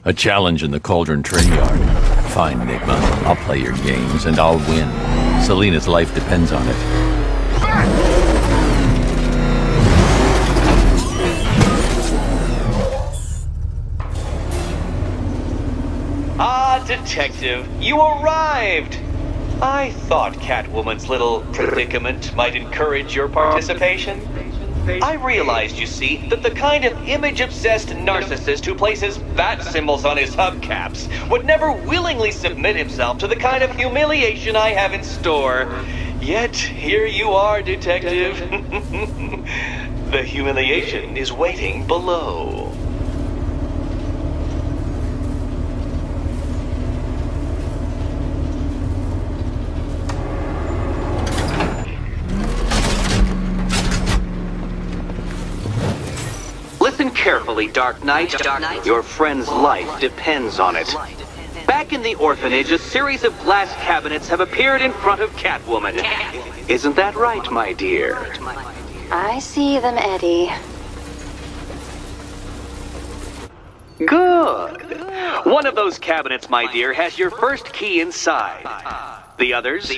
A challenge in the Cauldron Train Yard. Fine, Enigma. I'll play your games, and I'll win. Selina's life depends on it. Ah, Detective, you arrived! I thought Catwoman's little predicament might encourage your participation. I realized, you see, that the kind of image-obsessed narcissist who places bat symbols on his hubcaps would never willingly submit himself to the kind of humiliation I have in store. Yet, here you are, Detective. The humiliation is waiting below. Listen carefully, Dark Knight. Your friend's life depends on it. Back in the orphanage, a series of glass cabinets have appeared in front of Catwoman. Isn't that right, my dear? I see them, Eddie. Good. One of those cabinets, my dear, has your first key inside. The others?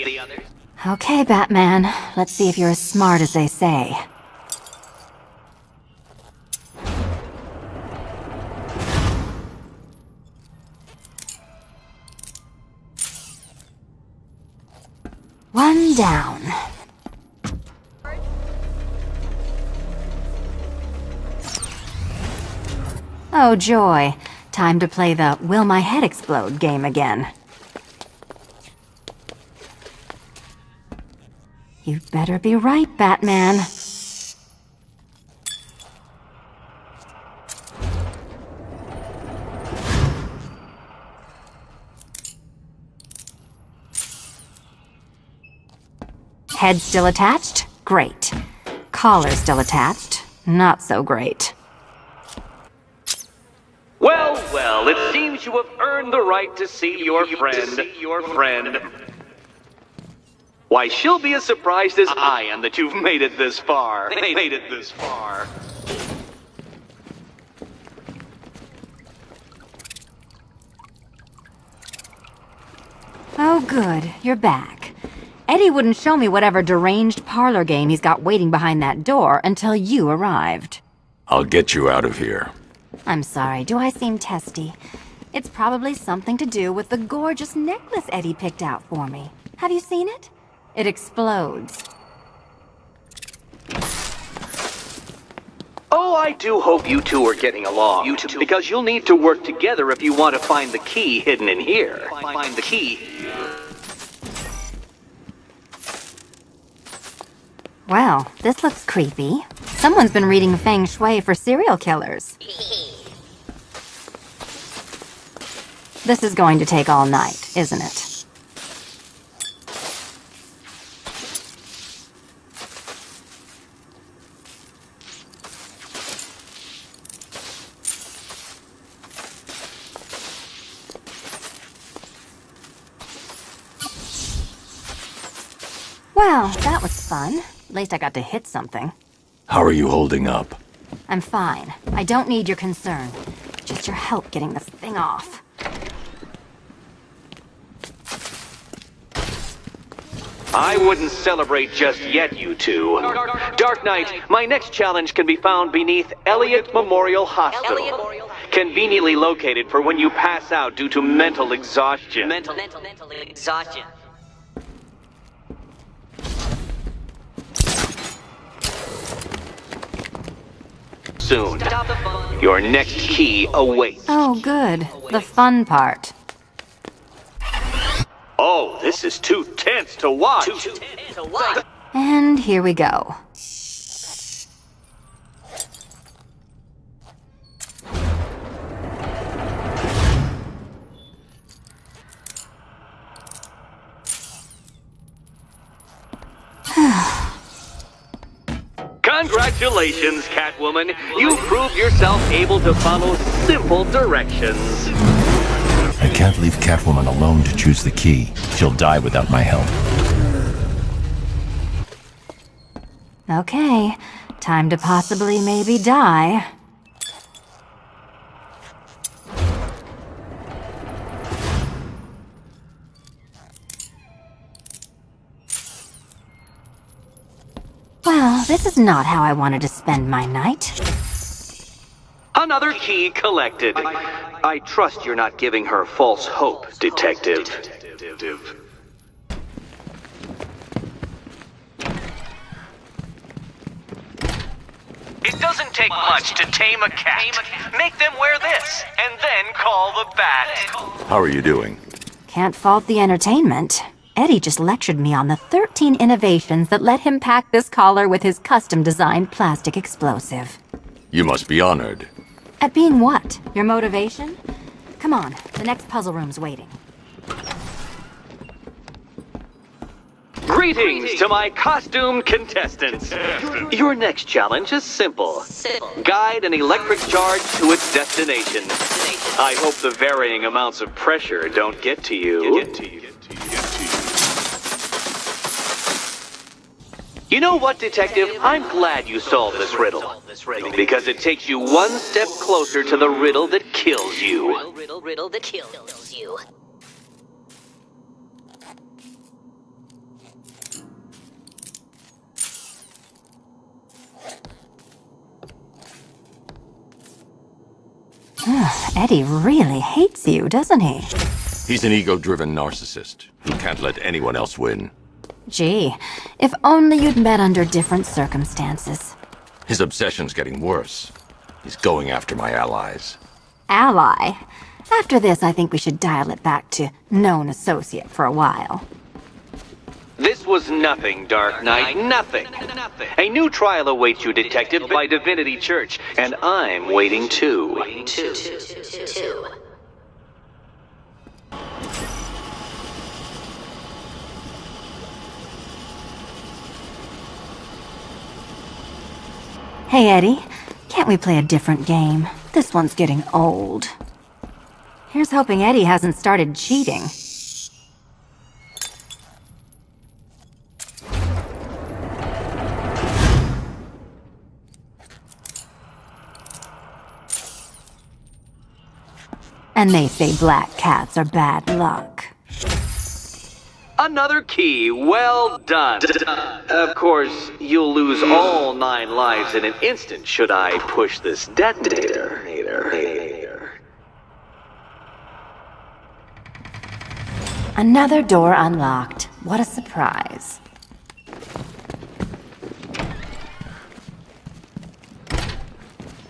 Okay, Batman. Let's see if you're as smart as they say. One down. Oh, joy. Time to play the "Will my head explode" game again. You better be right, Batman. Head still attached? Great. Collar still attached? Not so great. Well, well, it seems you have earned the right to see your friend. Why, she'll be as surprised as I am that you've made it this far. Oh, good. You're back. Eddie wouldn't show me whatever deranged parlor game he's got waiting behind that door until you arrived. I'll get you out of here. I'm sorry, do I seem testy? It's probably something to do with the gorgeous necklace Eddie picked out for me. Have you seen it? It explodes. Oh, I do hope you two are getting along. Because you'll need to work together if you want to find the key hidden in here. Find the key. Well, this looks creepy. Someone's been reading Feng Shui for serial killers. This is going to take all night, isn't it? Well, that was fun. At least I got to hit something. How are you holding up? I'm fine. I don't need your concern. Just your help getting this thing off. I wouldn't celebrate just yet, you two. Dark Knight, my next challenge can be found beneath Elliott Memorial Hospital. Conveniently located for when you pass out due to mental exhaustion. Mental exhaustion. Soon. Your next key awaits. Oh, good. The fun part. Oh, this is too tense to watch. And here we go. Congratulations, Catwoman. You proved yourself able to follow simple directions. I can't leave Catwoman alone to choose the key. She'll die without my help. Okay, time to possibly maybe die. Well, this is not how I wanted to spend my night. Another key collected. I trust you're not giving her false hope, Detective. It doesn't take much to tame a cat. Make them wear this, and then call the bat. How are you doing? Can't fault the entertainment. Eddie just lectured me on the 13 innovations that let him pack this collar with his custom-designed plastic explosive. You must be honored. At being what? Your motivation? Come on, the next puzzle room's waiting. Greetings to my costumed contestants. Your next challenge is simple. Guide an electric charge to its destination. I hope the varying amounts of pressure don't get to you. You know what, Detective? I'm glad you solved this riddle. Because it takes you one step closer to the riddle that kills you. Riddle that kills you. Eddie really hates you, doesn't he? He's an ego-driven narcissist who can't let anyone else win. Gee, if only you'd met under different circumstances. His obsession's getting worse. He's going after my allies. Ally? After this, I think we should dial it back to known associate for a while. This was nothing, Dark Knight, nothing. A new trial awaits you, Detective, by Divinity Church, and I'm waiting too. Hey, Eddie, can't we play a different game? This one's getting old. Here's hoping Eddie hasn't started cheating. And they say black cats are bad luck. Another key, well done. Of course, you'll lose all 9 lives in an instant should I push this detonator. Another door unlocked. What a surprise.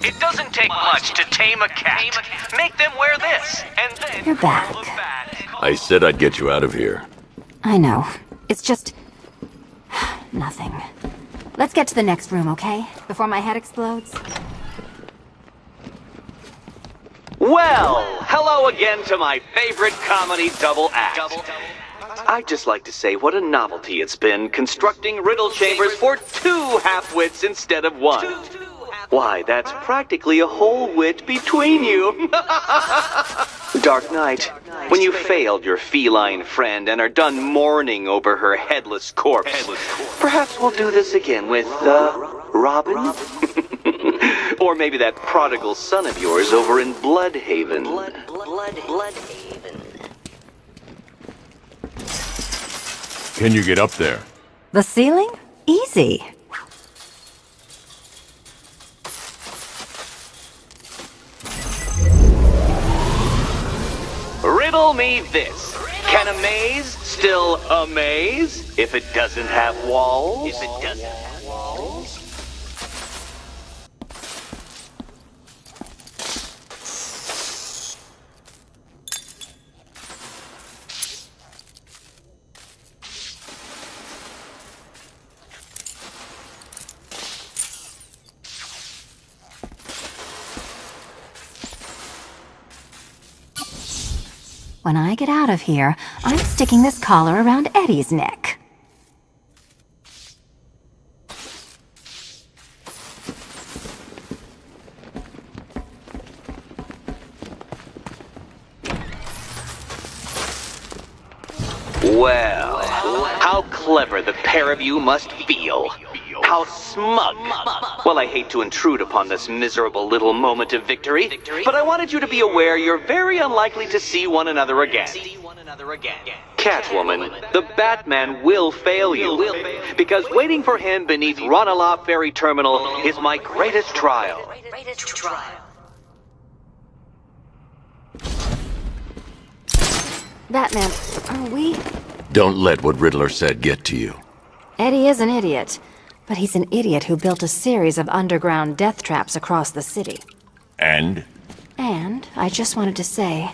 It doesn't take much to tame a cat. Make them wear this, and then You're back. call the bat. I said I'd get you out of here. I know. It's just... nothing. Let's get to the next room, okay? Before my head explodes. Well, hello again to my favorite comedy double act. I'd just like to say what a novelty it's been constructing riddle chambers for 2 half-wits instead of 1. Why, that's practically a whole wit between you. Dark Knight, when you failed your feline friend and are done mourning over her headless corpse, perhaps we'll do this again with, Robin? Or maybe that prodigal son of yours over in Bloodhaven. Bloodhaven. Can you get up there? The ceiling? Easy. Riddle me this. Can a maze still amaze if it doesn't have walls? When I get out of here, I'm sticking this collar around Eddie's neck. Well, how clever the pair of you must feel. How smug. Well, I hate to intrude upon this miserable little moment of victory, but I wanted you to be aware you're very unlikely to see one another again. Catwoman, the Batman will fail you. Because waiting for him beneath Ronalop Ferry Terminal is my greatest trial. Batman, are we? Don't let what Riddler said get to you. Eddie is an idiot, but he's an idiot who built a series of underground death traps across the city. And? And I just wanted to say,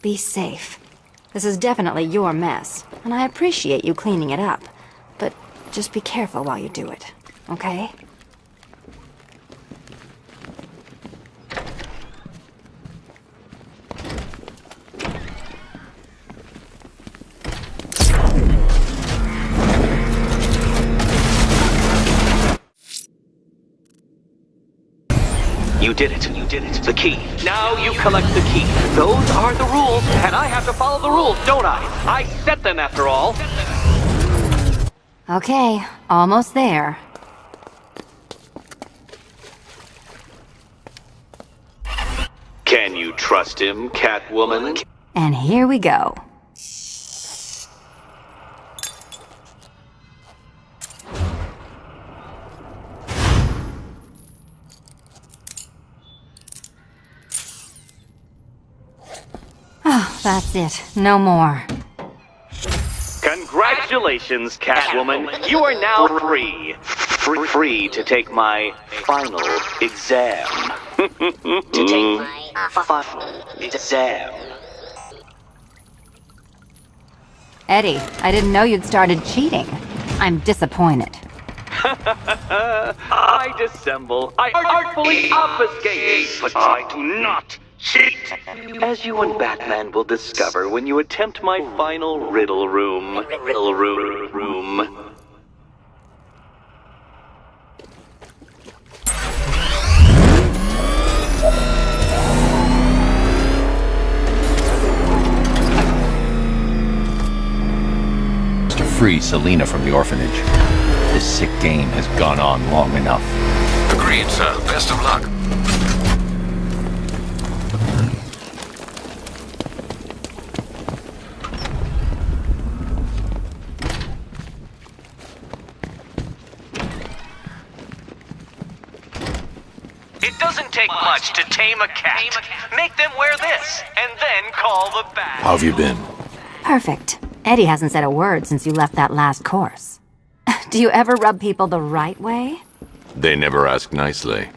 be safe. This is definitely your mess, and I appreciate you cleaning it up. But just be careful while you do it, okay? You did it. The key. Now you collect the key. Those are the rules, and I have to follow the rules, don't I? I set them after all. Okay, almost there. Can you trust him, Catwoman? And here we go. Oh, that's it. No more. Congratulations, Catwoman. You are now free. Free to take my final exam. Final exam. Eddie, I didn't know you'd started cheating. I'm disappointed. I dissemble. I artfully obfuscate. But I do not cheat. As you and Batman will discover when you attempt my final riddle room. To free Selina from the orphanage. This sick game has gone on long enough. Agreed, sir. Best of luck. It doesn't take much to tame a cat. Make them wear this, and then call the bat. How have you been? Perfect. Eddie hasn't said a word since you left that last course. Do you ever rub people the right way? They never ask nicely.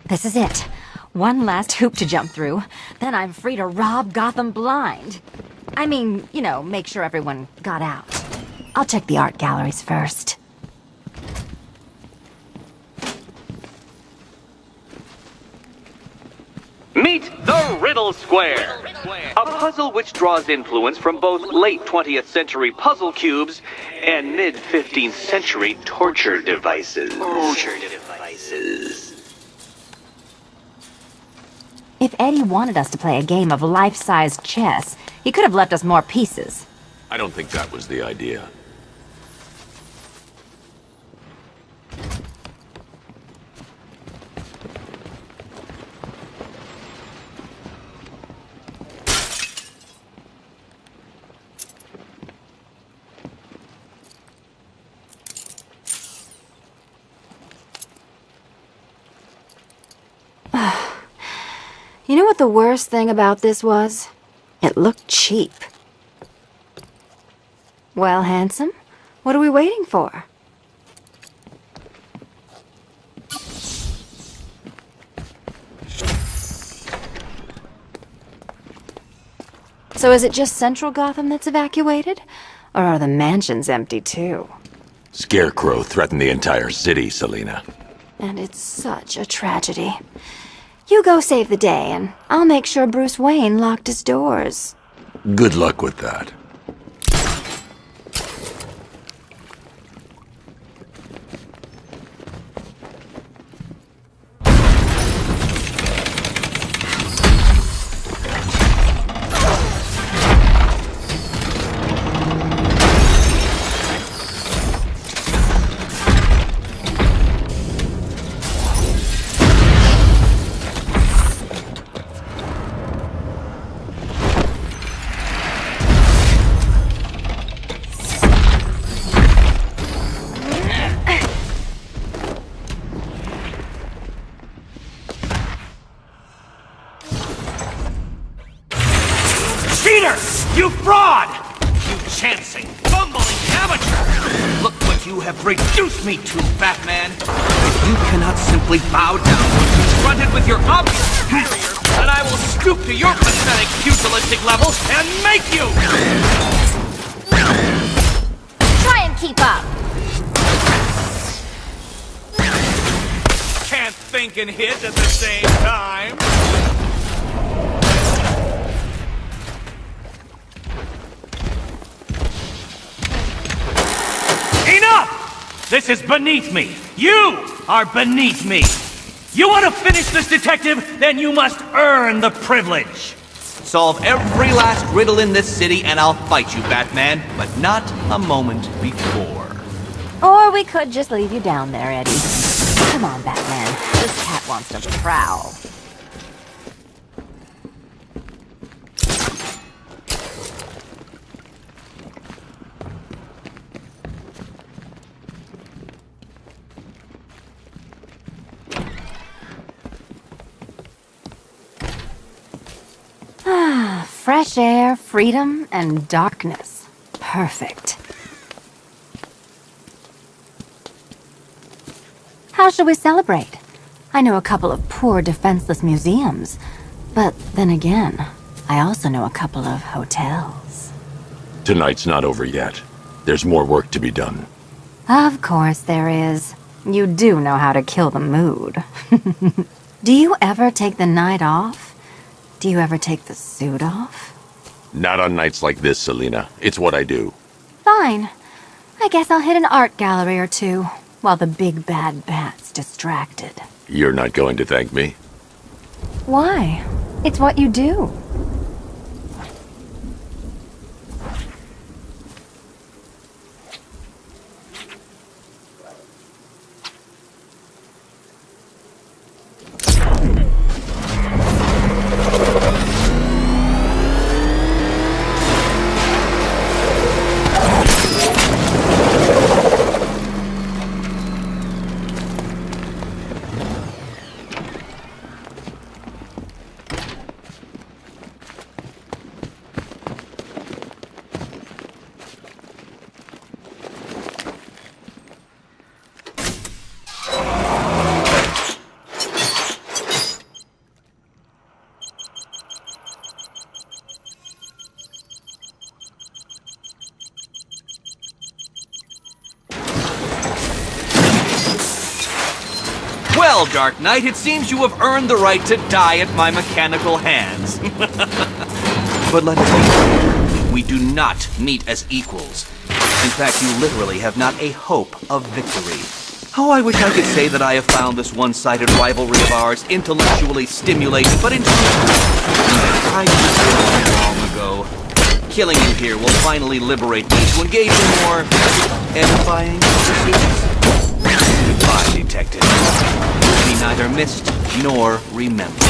This is it. One last hoop to jump through, then I'm free to rob Gotham blind. I mean, you know, make sure everyone got out. I'll check the art galleries first. Meet the Riddle Square, a puzzle which draws influence from both late 20th century puzzle cubes and mid 15th century torture devices. If Eddie wanted us to play a game of life-sized chess, he could have left us more pieces. I don't think that was the idea. You know what the worst thing about this was? It looked cheap. Well, handsome, what are we waiting for? So is it just Central Gotham that's evacuated? Or are the mansions empty too? Scarecrow threatened the entire city, Selina. And it's such a tragedy. You go save the day, and I'll make sure Bruce Wayne locked his doors. Good luck with that. reduce me to, Batman? If you cannot simply bow down when confronted with your obvious superior, then I will stoop to your pathetic pugilistic level and make you! Try and keep up. Can't think and hit at the same time. Enough! This is beneath me. You are beneath me. You want to finish this, detective? Then you must earn the privilege. Solve every last riddle in this city and I'll fight you, Batman, but not a moment before. Or we could just leave you down there, Eddie. Come on, Batman. This cat wants to prowl. Fresh air, freedom, and darkness. Perfect. How should we celebrate? I know a couple of poor, defenseless museums. But then again, I also know a couple of hotels. Tonight's not over yet. There's more work to be done. Of course there is. You do know how to kill the mood. Do you ever take the night off? Do you ever take the suit off? Not on nights like this, Selina. It's what I do. Fine. I guess I'll hit an art gallery or two, while the big bad bat's distracted. You're not going to thank me? Why? It's what you do. Well, Dark Knight, it seems you have earned the right to die at my mechanical hands. But let us be clear, we do not meet as equals. In fact, you literally have not a hope of victory. Oh, I wish I could say that I have found this one-sided rivalry of ours intellectually stimulating, but in truth, I knew long ago. Killing you here will finally liberate me to engage in more edifying pursuits. Goodbye, detective. Be neither missed nor remembered.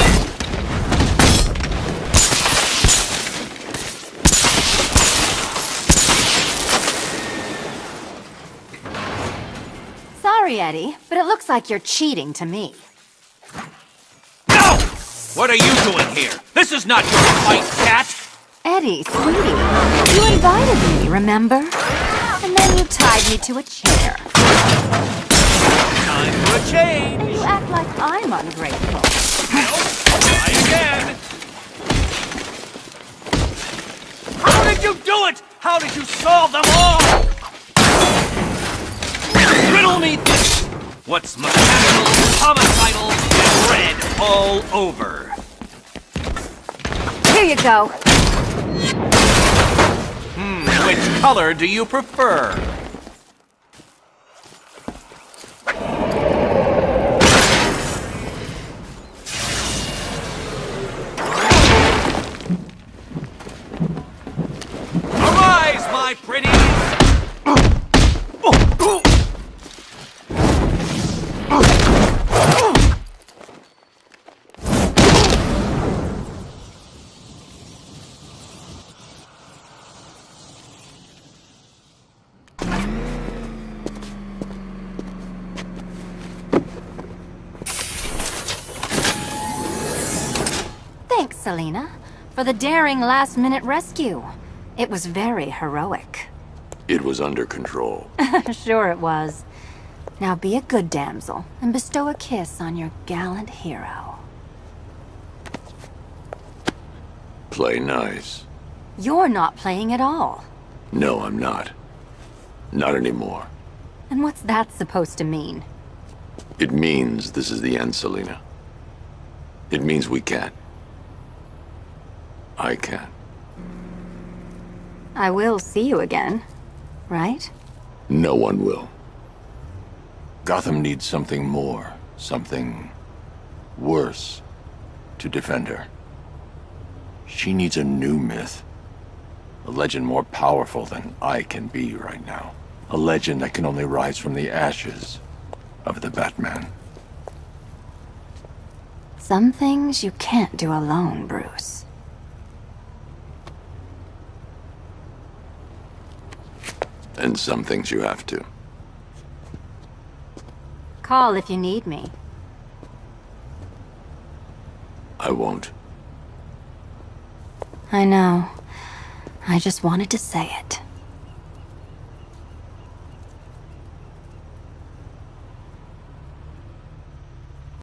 Sorry, Eddie, but it looks like you're cheating to me. No! What are you doing here? This is not your fight, cat! Eddie, sweetie, you invited me, remember? And then you tied me to a chair. Time for a change! You act like I'm ungrateful. Well, try again! How did you do it? How did you solve them all? Riddle me this! What's mechanical, homicidal, and red all over? Here you go. Which color do you prefer? Arise, my pretties! Thanks, Selina, for the daring last-minute rescue. It was very heroic. It was under control. Sure it was. Now be a good damsel and bestow a kiss on your gallant hero. Play nice. You're not playing at all. No, I'm not. Not anymore. And what's that supposed to mean? It means this is the end, Selina. It means we can't. I can't. I will see you again, right? No one will. Gotham needs something more, something worse to defend her. She needs a new myth. A legend more powerful than I can be right now. A legend that can only rise from the ashes of the Batman. Some things you can't do alone, Bruce. And some things you have to. Call if you need me. I won't. I know. I just wanted to say it.